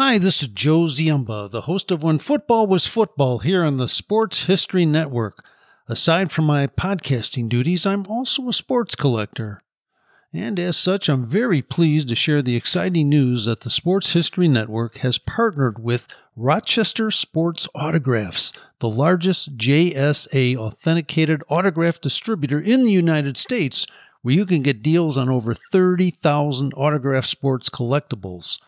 Hi, this is Joe Ziemba, the host of When Football Was Football here on the Sports History Network. Aside from my podcasting duties, I'm also a sports collector. And as such, I'm very pleased to share the exciting news that the Sports History Network has partnered with Rochester Sports Autographs, the largest JSA authenticated autograph distributor in the United States, where you can get deals on over 30,000 autograph sports collectibles.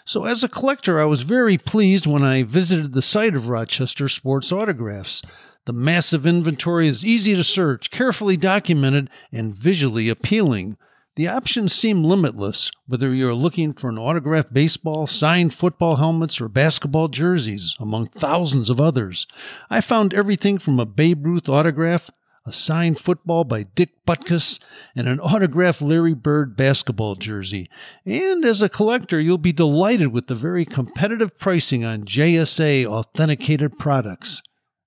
So as a collector, I was very pleased when I visited the site of Rochester Sports Autographs. The massive inventory is easy to search, carefully documented, and visually appealing. The options seem limitless, whether you're looking for an autographed baseball, signed football helmets, or basketball jerseys, among thousands of others. I found everything from a Babe Ruth autograph, a signed football by Dick Butkus, and an autographed Larry Bird basketball jersey. And as a collector, you'll be delighted with the very competitive pricing on JSA authenticated products.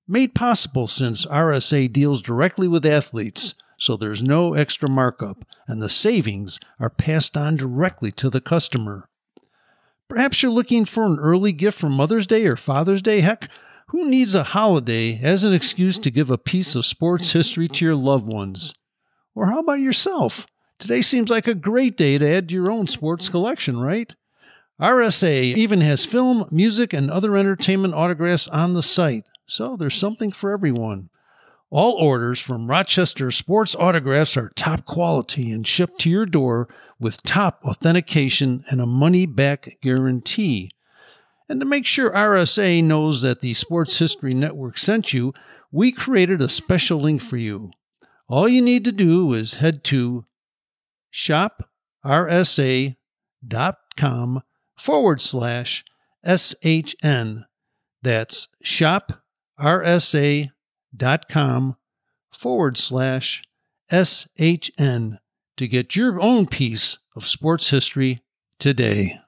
Made possible since RSA deals directly with athletes, so there's no extra markup, and the savings are passed on directly to the customer. Perhaps you're looking for an early gift for Mother's Day or Father's Day. Heck, who needs a holiday as an excuse to give a piece of sports history to your loved ones? Or how about yourself? Today seems like a great day to add to your own sports collection, right? RSA even has film, music, and other entertainment autographs on the site, so there's something for everyone. All orders from Rochester Sports Autographs are top quality and shipped to your door with top authentication and a money-back guarantee. And to make sure RSA knows that the Sports History Network sent you, we created a special link for you. All you need to do is head to shoprsa.com/SHN. That's shoprsa.com/SHN to get your own piece of sports history today.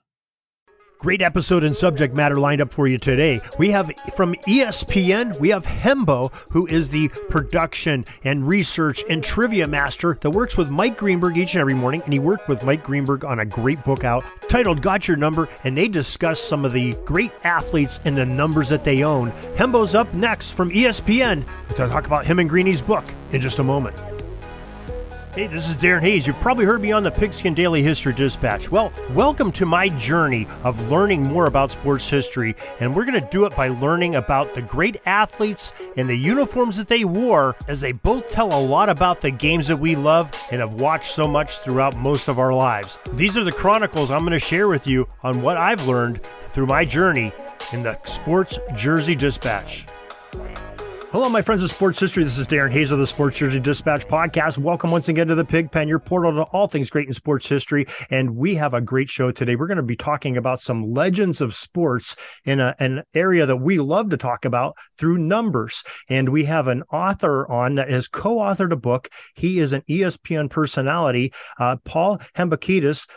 Great episode and subject matter lined up for you today. We have from ESPN, we have Hembo, who is the production and research and trivia master that works with Mike Greenberg each and every morning. And he worked with Mike Greenberg on a great book out titled Got Your Number. And they discuss some of the great athletes and the numbers that they own. Hembo's up next from ESPN to talk about him and Greeny's book in just a moment. Hey, this is Darren Hayes. You've probably heard me on the Pigskin Daily History Dispatch. Well, welcome to my journey of learning more about sports history, and we're going to do it by learning about the great athletes and the uniforms that they wore, as they both tell a lot about the games that we love and have watched so much throughout most of our lives. These are the chronicles I'm going to share with you on what I've learned through my journey in the Sports Jersey Dispatch. Hello, my friends of sports history. This is Darren Hayes of the Sports Jersey Dispatch podcast. Welcome once again to the Pigpen, your portal to all things great in sports history. And we have a great show today. We're going to be talking about some legends of sports in an area that we love to talk about through numbers. And we have an author on that has co-authored a book. He is an ESPN personality, Paul Hembekides.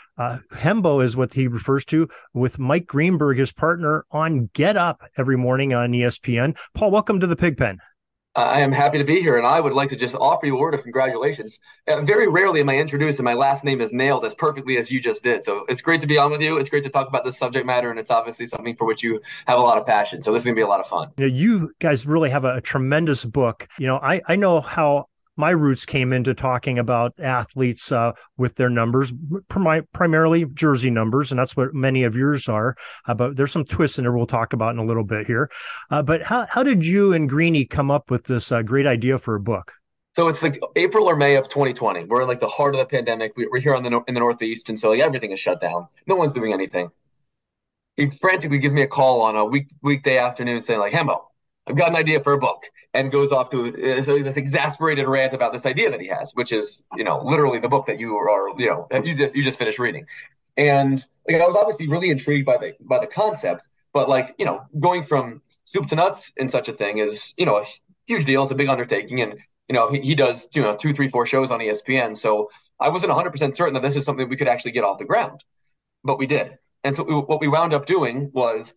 Hembo is what he refers to, with Mike Greenberg, his partner, on Get Up every morning on ESPN. Paul, welcome to the Pigpen. I am happy to be here, and I would like to just offer you a word of congratulations. Very rarely am I introduced and my last name is nailed as perfectly as you just did. So it's great to be on with you. It's great to talk about this subject matter, and it's obviously something for which you have a lot of passion. So this is going to be a lot of fun. You guys really have a tremendous book. I know how my roots came into talking about athletes with their numbers, primarily jersey numbers, and that's what many of yours are. But there's some twists in there we'll talk about in a little bit here. But how did you and Greeny come up with this great idea for a book? So it's like April or May of 2020. We're in like the heart of the pandemic. We're here in the Northeast, and so like everything is shut down. No one's doing anything. He frantically gives me a call on a weekday afternoon saying like, Hembo, I've got an idea for a book, and goes off to this exasperated rant about this idea that he has, which is, literally the book that you you just finished reading. And like, I was obviously really intrigued by the concept, but going from soup to nuts in such a thing is, a huge deal. It's a big undertaking. And, he does, 2, 3, 4 shows on ESPN. So I wasn't 100% certain that this is something we could actually get off the ground, but we did. And so what we wound up doing was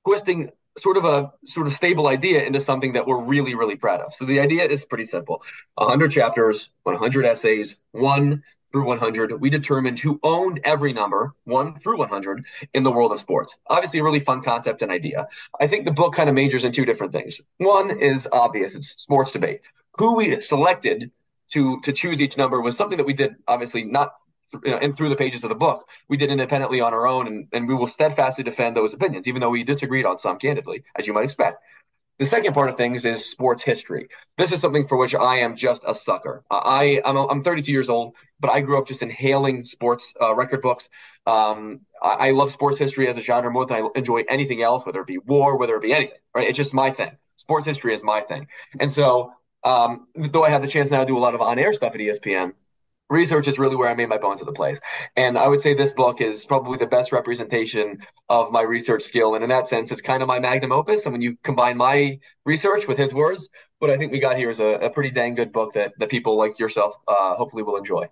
twisting sort of stable idea into something that we're really, really proud of. So the idea is pretty simple. 100 chapters, 100 essays, one through 100, we determined who owned every number 1 through 100 in the world of sports. Obviously, a really fun concept and idea. I think the book kind of majors in two different things. One is obvious. It's sports debate. Who we selected to choose each number was something that we did, obviously, not and through the pages of the book, we did independently on our own, and we will steadfastly defend those opinions, even though we disagreed on some, candidly, as you might expect. The second part of things is sports history. This is something for which I am just a sucker. I'm 32 years old, but I grew up just inhaling sports record books. I love sports history as a genre more than I enjoy anything else, whether it be war, whether it be anything. Right? It's just my thing. Sports history is my thing. And so, though I have the chance now to do a lot of on-air stuff at ESPN, research is really where I made my bones at the place. And I would say this book is probably the best representation of my research skill. And in that sense, it's kind of my magnum opus. And when you combine my research with his words, what I think we got here is a pretty dang good book that people like yourself hopefully will enjoy.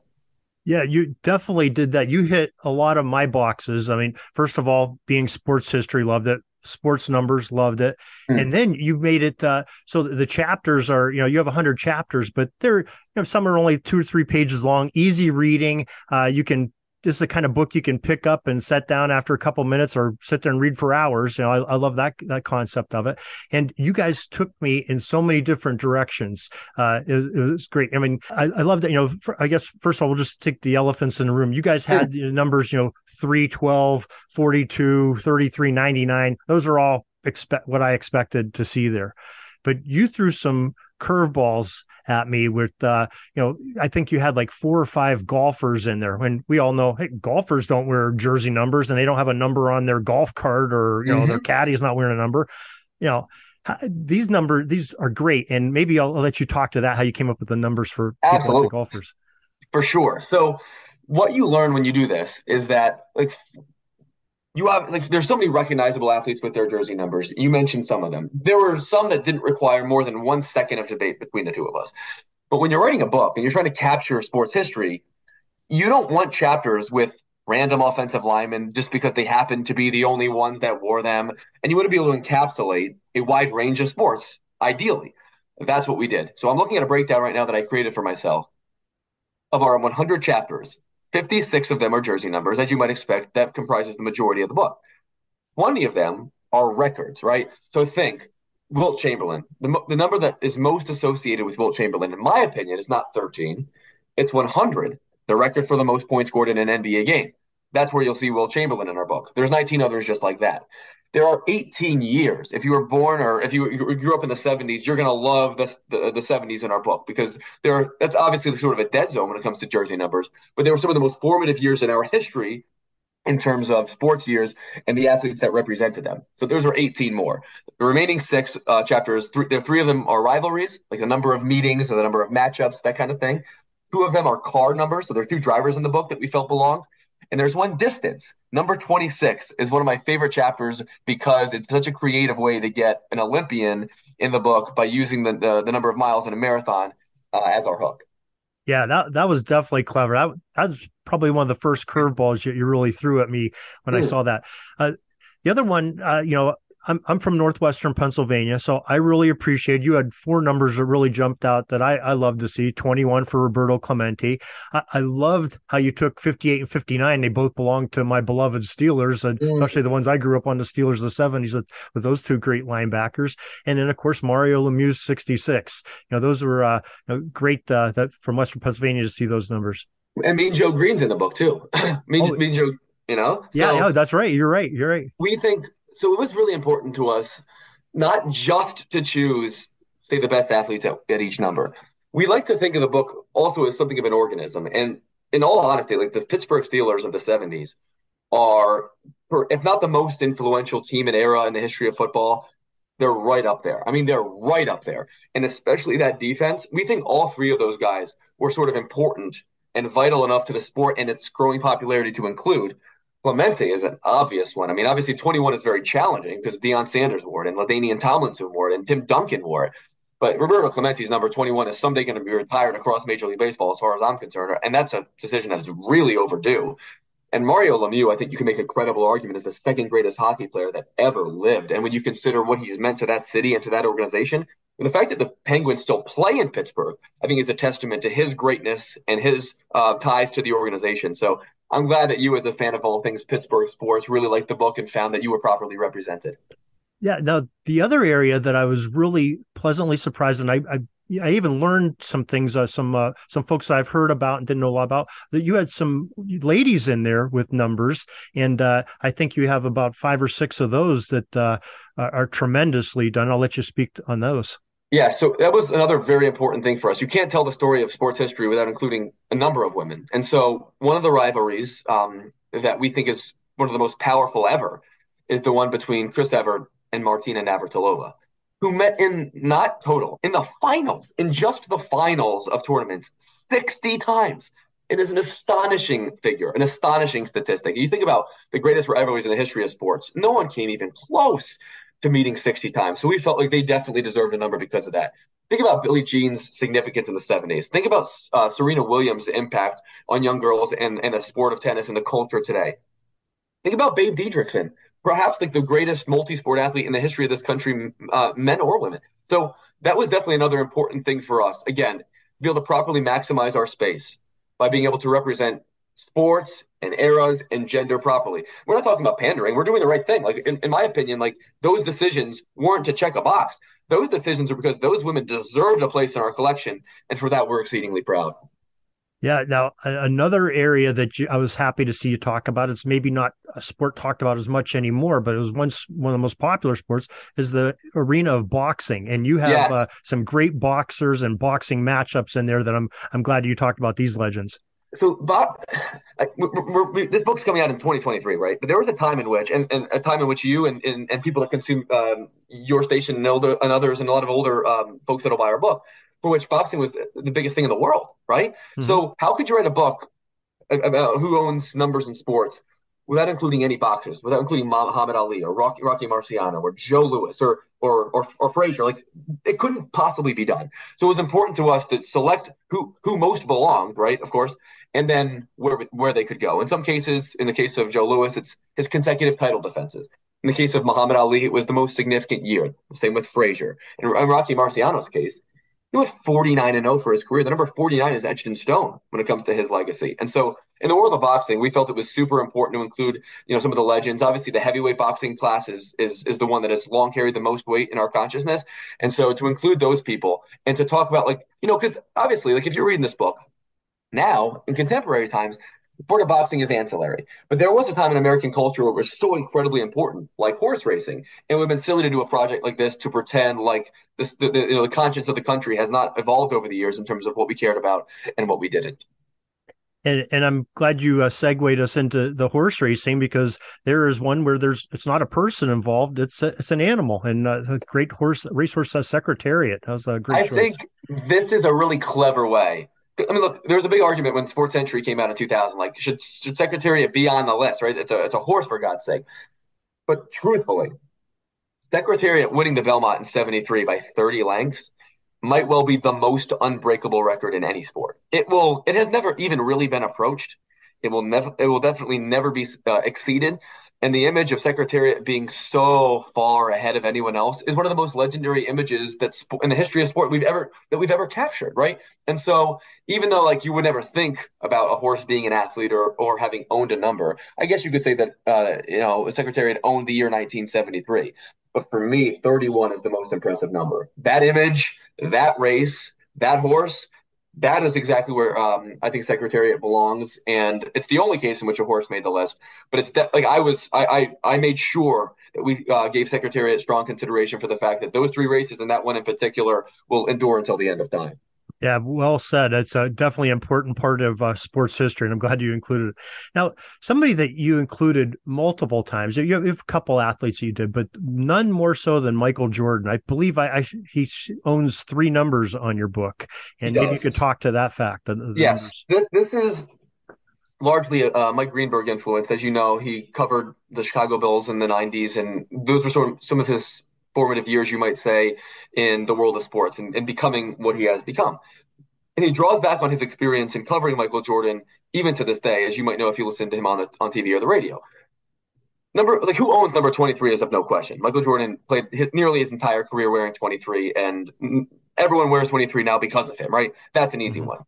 Yeah, you definitely did that. You hit a lot of my boxes. I mean, first of all, being sports history, loved it. Sports numbers, loved it. And then you made it so the chapters are, you have 100 chapters, but they're, some are only 2 or 3 pages long, easy reading. This is the kind of book you can pick up and set down after a couple of minutes or sit there and read for hours. I love that concept of it. And you guys took me in so many different directions. It was great. I mean, I love that, I guess, first of all, we'll just take the elephants in the room. You guys had numbers, 3, 12, 42, 33, 99. Those are all what I expected to see there. But you threw some curveballs at me with, I think you had like 4 or 5 golfers in there, when we all know, hey, golfers don't wear jersey numbers and they don't have a number on their golf cart, or, their caddy is not wearing a number. These are great. And maybe I'll let you talk to that, how you came up with the numbers for people like the golfers. For sure. So what you learn when you do this is that there's so many recognizable athletes with their jersey numbers. You mentioned some of them. There were some that didn't require more than 1 second of debate between the two of us. But when you're writing a book and you're trying to capture sports history, you don't want chapters with random offensive linemen just because they happen to be the only ones that wore them. And you want to be able to encapsulate a wide range of sports, ideally. That's what we did. So I'm looking at a breakdown right now that I created for myself of our 100 chapters. 56 of them are jersey numbers, as you might expect. That comprises the majority of the book. 20 of them are records, right? So think Wilt Chamberlain. The number that is most associated with Wilt Chamberlain, in my opinion, is not 13. It's 100, the record for the most points scored in an NBA game. That's where you'll see Wilt Chamberlain in our book. There's 19 others just like that. There are 18 years. If you were born or if you grew up in the 70s, you're going to love the 70s in our book, because that's obviously sort of a dead zone when it comes to jersey numbers. But they were some of the most formative years in our history in terms of sports years and the athletes that represented them. So those are 18 more. The remaining 6 chapters, 3 of them are rivalries, like the number of meetings or the number of matchups, that kind of thing. 2 of them are car numbers. So there are 2 drivers in the book that we felt belonged. And there's 1 distance. Number 26 is one of my favorite chapters because it's such a creative way to get an Olympian in the book by using the number of miles in a marathon as our hook. Yeah, that was definitely clever. That was probably one of the first curveballs you really threw at me when I saw that. The other one, I'm from Northwestern Pennsylvania, so I really appreciate you had 4 numbers that really jumped out that I love to see. 21 for Roberto Clemente. I loved how you took 58 and 59. They both belong to my beloved Steelers, especially the ones I grew up on, the Steelers of the 70s with those 2 great linebackers. And then, of course, Mario Lemieux's 66. Those were great that from Western Pennsylvania to see those numbers. And Mean Joe Green's in the book, too. Mean Joe, So yeah, that's right. You're right. We think... So it was really important to us not just to choose, say, the best athletes at each number. We like to think of the book also as something of an organism. And in all honesty, like the Pittsburgh Steelers of the 70s are, if not the most influential team and era in the history of football, they're right up there. I mean, they're right up there. And especially that defense, we think all 3 of those guys were sort of important and vital enough to the sport and its growing popularity to include. Clemente is an obvious one. I mean, obviously 21 is very challenging because Deion Sanders wore it and LaDainian Tomlinson wore it and Tim Duncan wore it. But Roberto Clemente's number 21 is someday going to be retired across Major League Baseball as far as I'm concerned. And that's a decision that is really overdue. And Mario Lemieux, I think you can make a credible argument, is the second greatest hockey player that ever lived. And when you consider what he's meant to that city and to that organization, and the fact that the Penguins still play in Pittsburgh, I think is a testament to his greatness and his ties to the organization. So I'm glad that you, as a fan of all things Pittsburgh sports, really liked the book and found that you were properly represented. Yeah. Now, the other area that I was really pleasantly surprised, and I even learned some things, some folks that I've heard about and didn't know a lot about, that you had some ladies in there with numbers, and I think you have about 5 or 6 of those that are tremendously done. I'll let you speak on those. Yeah, so that was another very important thing for us. You can't tell the story of sports history without including a number of women. And so one of the rivalries that we think is one of the most powerful ever is the one between Chris Evert and Martina Navratilova, who met in the finals, in just the finals of tournaments, 60 times. It is an astonishing figure, an astonishing statistic. You think about the greatest rivalries in the history of sports, no one came even close to meeting 60 times. So we felt like they definitely deserved a number because of that. Think about Billie Jean's significance in the 70s. Think about Serena Williams' impact on young girls and the sport of tennis and the culture today. Think about Babe Didrikson, perhaps like the greatest multi-sport athlete in the history of this country, men or women. So that was definitely another important thing for us. Again, to be able to properly maximize our space by being able to represent sports and eras and gender properly. We're not talking about pandering. We're doing the right thing. Like in my opinion, like those decisions weren't to check a box. Those decisions are because those women deserved a place in our collection. And for that, we're exceedingly proud. Yeah. Now, another area that I was happy to see you talk about, it's maybe not a sport talked about as much anymore, but it was once one of the most popular sports, is the arena of boxing. And you have some great boxers and boxing matchups in there that I'm glad you talked about these legends. So, Bob, this book's coming out in 2023, right? But there was a time in which, and a time in which you and people that consume your station and others and a lot of older folks that'll buy our book, for which boxing was the biggest thing in the world, right? Mm-hmm. So how could you write a book about who owns numbers in sports without including any boxers, without including Muhammad Ali or Rocky Marciano or Joe Louis or Frazier? Like, it couldn't possibly be done. So it was important to us to select who most belonged, right? Of course, and then where they could go. In some cases, in the case of Joe Louis, it's his consecutive title defenses. In the case of Muhammad Ali, it was the most significant year. The same with Frazier. In Rocky Marciano's case, he went 49-0 for his career. The number 49 is etched in stone when it comes to his legacy. And so in the world of boxing, we felt it was super important to include, some of the legends. Obviously, the heavyweight boxing class is the one that has long carried the most weight in our consciousness. And so to include those people and to talk about, because obviously, if you're reading this book now in contemporary times, the sport of boxing is ancillary. But there was a time in American culture where it was so incredibly important, like horse racing. And it would have been silly to do a project like this to pretend like the conscience of the country has not evolved over the years in terms of what we cared about and what we didn't. And I'm glad you segued us into the horse racing, because there is one where it's not a person involved; it's an animal, and the great racehorse Secretariat. That was a great choice. I think this is a really clever way. I mean, look, there was a big argument when Sports Century came out in 2000. Like, should Secretariat be on the list? Right? It's a horse, for God's sake. But truthfully, Secretariat winning the Belmont in '73 by 30 lengths might well be the most unbreakable record in any sport. It has never even really been approached. It will definitely never be exceeded. And the image of Secretariat being so far ahead of anyone else is one of the most legendary images that's in the history of sport we've ever captured, right? And so even though you would never think about a horse being an athlete or having owned a number, I guess you could say that Secretariat owned the year 1973. But for me, 31 is the most impressive number. That image, that race, that horse, that is exactly where I think Secretariat belongs, and it's the only case in which a horse made the list. But it's I made sure that we gave Secretariat strong consideration for the fact that those 3 races and that one in particular will endure until the end of time. Yeah, well said. It's a definitely important part of sports history, and I'm glad you included it. Now, somebody that you included multiple times, you have a couple athletes you did, but none more so than Michael Jordan. I believe he owns 3 numbers on your book, and maybe you could talk to that fact. Yes, this is largely Mike Greenberg influence. As you know, he covered the Chicago Bulls in the 90s, and those were some of his formative years, you might say, in the world of sports and becoming what he has become. And he draws back on his experience in covering Michael Jordan, even to this day, as you might know if you listen to him on TV or the radio. Who owns number 23 is of no question. Michael Jordan played nearly his entire career wearing 23, and everyone wears 23 now because of him, right? That's an easy one.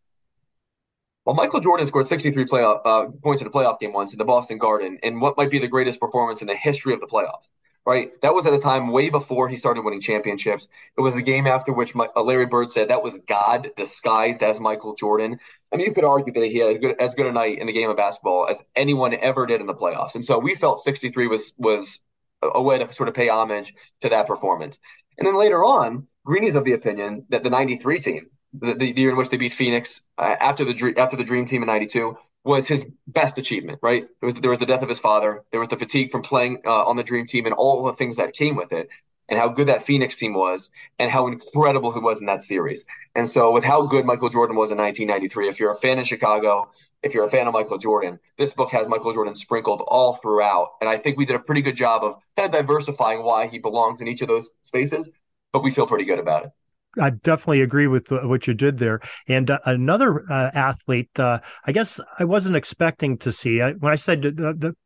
Well, Michael Jordan scored 63 points in a playoff game once in the Boston Garden in what might be the greatest performance in the history of the playoffs, right? That was at a time way before he started winning championships. It was a game after which Larry Bird said that was God disguised as Michael Jordan. I mean, you could argue that he had as good a night in the game of basketball as anyone ever did in the playoffs. And so we felt 63 was a way to sort of pay homage to that performance. And then later on, Greeny's of the opinion that the 93 team, the year in which they beat Phoenix after the Dream Team in '92, was his best achievement. Right? There was the death of his father. There was the fatigue from playing on the Dream Team and all the things that came with it, and how good that Phoenix team was, and how incredible he was in that series. And so, with how good Michael Jordan was in 1993, if you're a fan of Chicago, if you're a fan of Michael Jordan, this book has Michael Jordan sprinkled all throughout. And I think we did a pretty good job of kind of diversifying why he belongs in each of those spaces. But we feel pretty good about it. I definitely agree with what you did there. And another athlete, I guess I wasn't expecting to see. When I said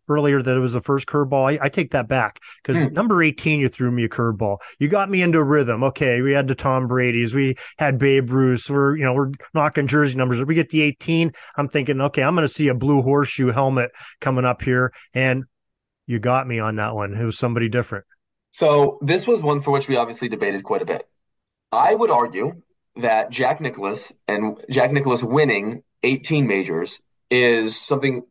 earlier that it was the first curveball, I take that back, because number 18, you threw me a curveball. You got me into rhythm. Okay, we had the Tom Brady's, we had Babe Ruth. We're knocking jersey numbers. If we get the 18, I'm thinking, okay, I'm going to see a blue horseshoe helmet coming up here. And you got me on that one. It was somebody different. So this was one for which we obviously debated quite a bit. I would argue that Jack Nicklaus winning 18 majors is something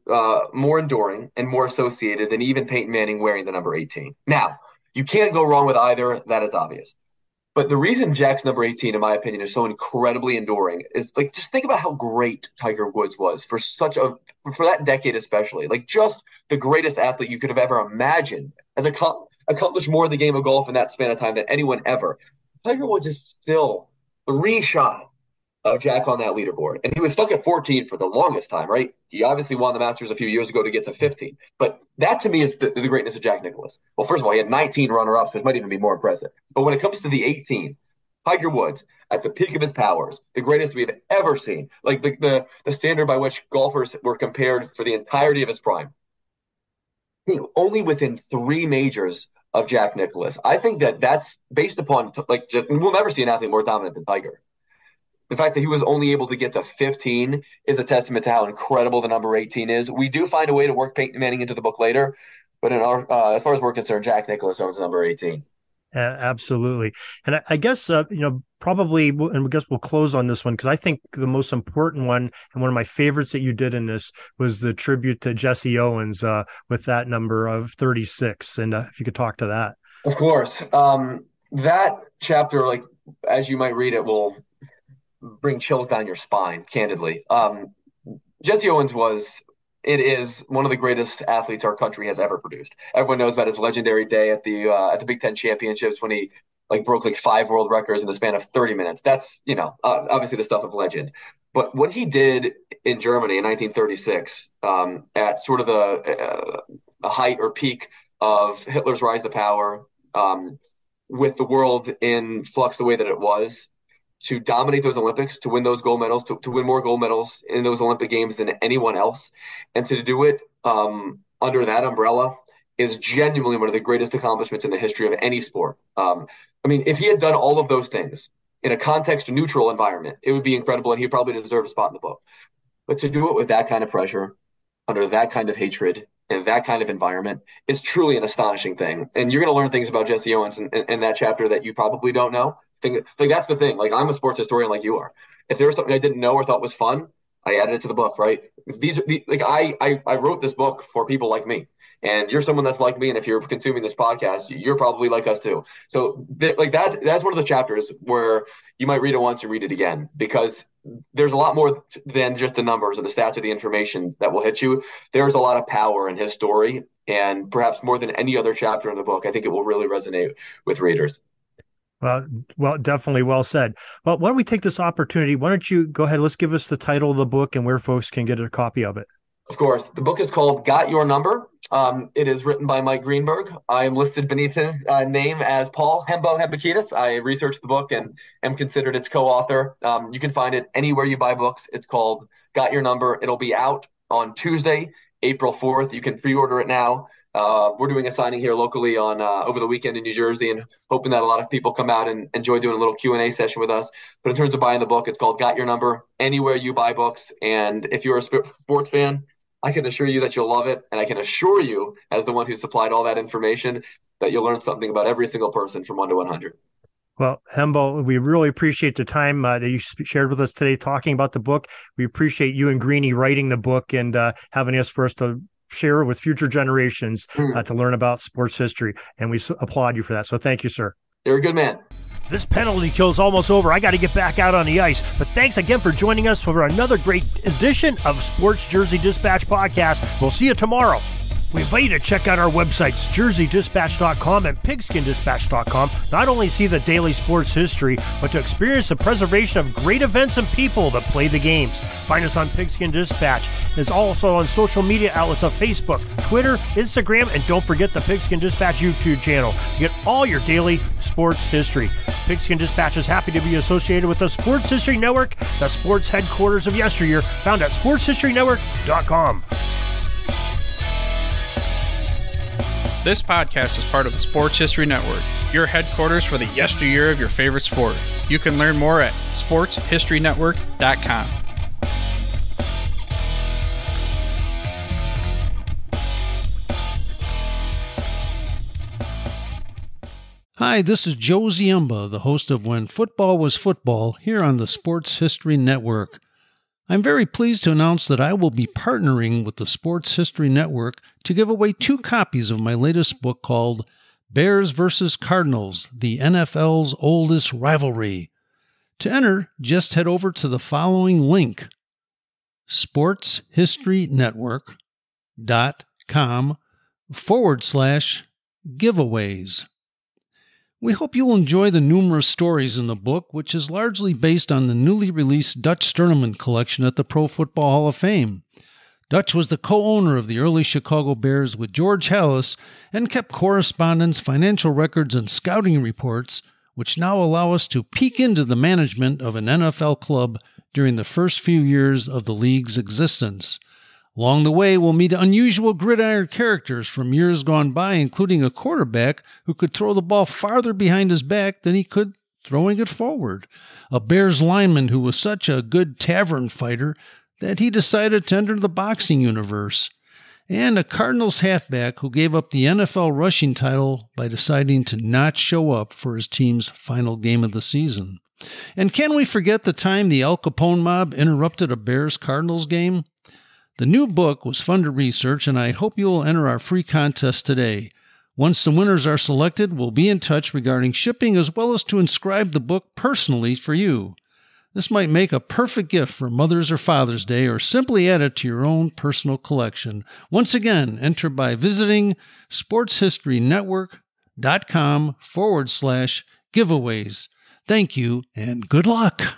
more enduring and more associated than even Peyton Manning wearing the number 18. Now, you can't go wrong with either. That is obvious. But the reason Jack's number 18, in my opinion, is so incredibly enduring is, like, just think about how great Tiger Woods was for that decade, especially. Like, just the greatest athlete you could have ever imagined, has accomplished more in the game of golf in that span of time than anyone ever. Tiger Woods is still 3 shot of Jack on that leaderboard. And he was stuck at 14 for the longest time, right? He obviously won the Masters a few years ago to get to 15. But that, to me, is the greatness of Jack Nicklaus. Well, first of all, he had 19 runner-ups, which might even be more impressive. But when it comes to the 18, Tiger Woods, at the peak of his powers, the greatest we've ever seen, like the standard by which golfers were compared for the entirety of his prime, only within 3 majors of Jack Nicklaus. I think that's based upon, we'll never see an athlete more dominant than Tiger. The fact that he was only able to get to 15 is a testament to how incredible the number 18 is. We do find a way to work Peyton Manning into the book later, but as far as we're concerned, Jack Nicklaus owns number 18. Absolutely. And I guess, probably, and I guess we'll close on this one, because I think the most important one, and one of my favorites that you did in this, was the tribute to Jesse Owens with that number of 36. And if you could talk to that. Of course. That chapter, like, as you might read it, will bring chills down your spine, candidly. Jesse Owens it is one of the greatest athletes our country has ever produced. Everyone knows about his legendary day at the Big Ten championships when he broke 5 world records in the span of 30 minutes. That's, obviously the stuff of legend. But what he did in Germany in 1936, at sort of the height or peak of Hitler's rise to power, with the world in flux the way that it was, to dominate those Olympics, to win those gold medals, to win more gold medals in those Olympic Games than anyone else, and to do it under that umbrella is genuinely one of the greatest accomplishments in the history of any sport. If he had done all of those things in a context-neutral environment, it would be incredible, and he'd probably deserve a spot in the book. But to do it with that kind of pressure, under that kind of hatred, and that kind of environment is truly an astonishing thing. And you're going to learn things about Jesse Owens in that chapter that you probably don't know. That's the thing. I'm a sports historian like you are. If there was something I didn't know or thought was fun, I added it to the book, right? I wrote this book for people like me. And you're someone that's like me, and if you're consuming this podcast, you're probably like us too. So that's one of the chapters where you might read it once and read it again, because there's a lot more than just the numbers or the stats or the information that will hit you. There's a lot of power in his story, and perhaps more than any other chapter in the book, I think it will really resonate with readers. Well, definitely well said. Well, why don't we take this opportunity? Why don't you go ahead? Let's give us the title of the book and where folks can get a copy of it. Of course. The book is called Got Your Number. It is written by Mike Greenberg. I am listed beneath his name as Paul Hembo Hembekides. I researched the book and am considered its co-author. You can find it anywhere you buy books. It's called Got Your Number. It'll be out on Tuesday, April 4th. You can pre-order it now. We're doing a signing here locally on over the weekend in New Jersey, and hoping that a lot of people come out and enjoy doing a little Q&A session with us. But in terms of buying the book, it's called Got Your Number, anywhere you buy books. And if you're a sports fan, I can assure you that you'll love it. And I can assure you, as the one who supplied all that information, that you'll learn something about every single person from 1 to 100. Well, Hembo, we really appreciate the time that you shared with us today talking about the book. We appreciate you and Greeny writing the book and having us for us to share with future generations to learn about sports history. And we applaud you for that. So thank you, sir. You're a good man. This penalty kill is almost over. I got to get back out on the ice. But thanks again for joining us for another great edition of Sports Jersey Dispatch Podcast. We'll see you tomorrow. We invite you to check out our websites, jerseydispatch.com and pigskindispatch.com. Not only see the daily sports history, but to experience the preservation of great events and people that play the games. Find us on Pigskin Dispatch. It's also on social media outlets of Facebook, Twitter, Instagram, and don't forget the Pigskin Dispatch YouTube channel. You get all your daily sports history. Pigskin Dispatch is happy to be associated with the Sports History Network, the sports headquarters of yesteryear, found at sportshistorynetwork.com. This podcast is part of the Sports History Network, your headquarters for the yesteryear of your favorite sport. You can learn more at sportshistorynetwork.com. Hi, this is Joe Ziemba, the host of When Football Was Football, here on the Sports History Network. I'm very pleased to announce that I will be partnering with the Sports History Network to give away 2 copies of my latest book called Bears vs. Cardinals, the NFL's Oldest Rivalry. To enter, just head over to the following link, sportshistorynetwork.com/giveaways. We hope you'll enjoy the numerous stories in the book, which is largely based on the newly released Dutch Tournament collection at the Pro Football Hall of Fame. Dutch was the co-owner of the early Chicago Bears with George Halas and kept correspondence, financial records, and scouting reports, which now allow us to peek into the management of an NFL club during the first few years of the league's existence. Along the way, we'll meet unusual gridiron characters from years gone by, including a quarterback who could throw the ball farther behind his back than he could throwing it forward, a Bears lineman who was such a good tavern fighter that he decided to enter the boxing universe, and a Cardinals halfback who gave up the NFL rushing title by deciding to not show up for his team's final game of the season. And can we forget the time the Al Capone mob interrupted a Bears-Cardinals game? The new book was fun to research, and I hope you will enter our free contest today. Once the winners are selected, we'll be in touch regarding shipping as well as to inscribe the book personally for you. This might make a perfect gift for Mother's or Father's Day, or simply add it to your own personal collection. Once again, enter by visiting sportshistorynetwork.com/giveaways. Thank you and good luck.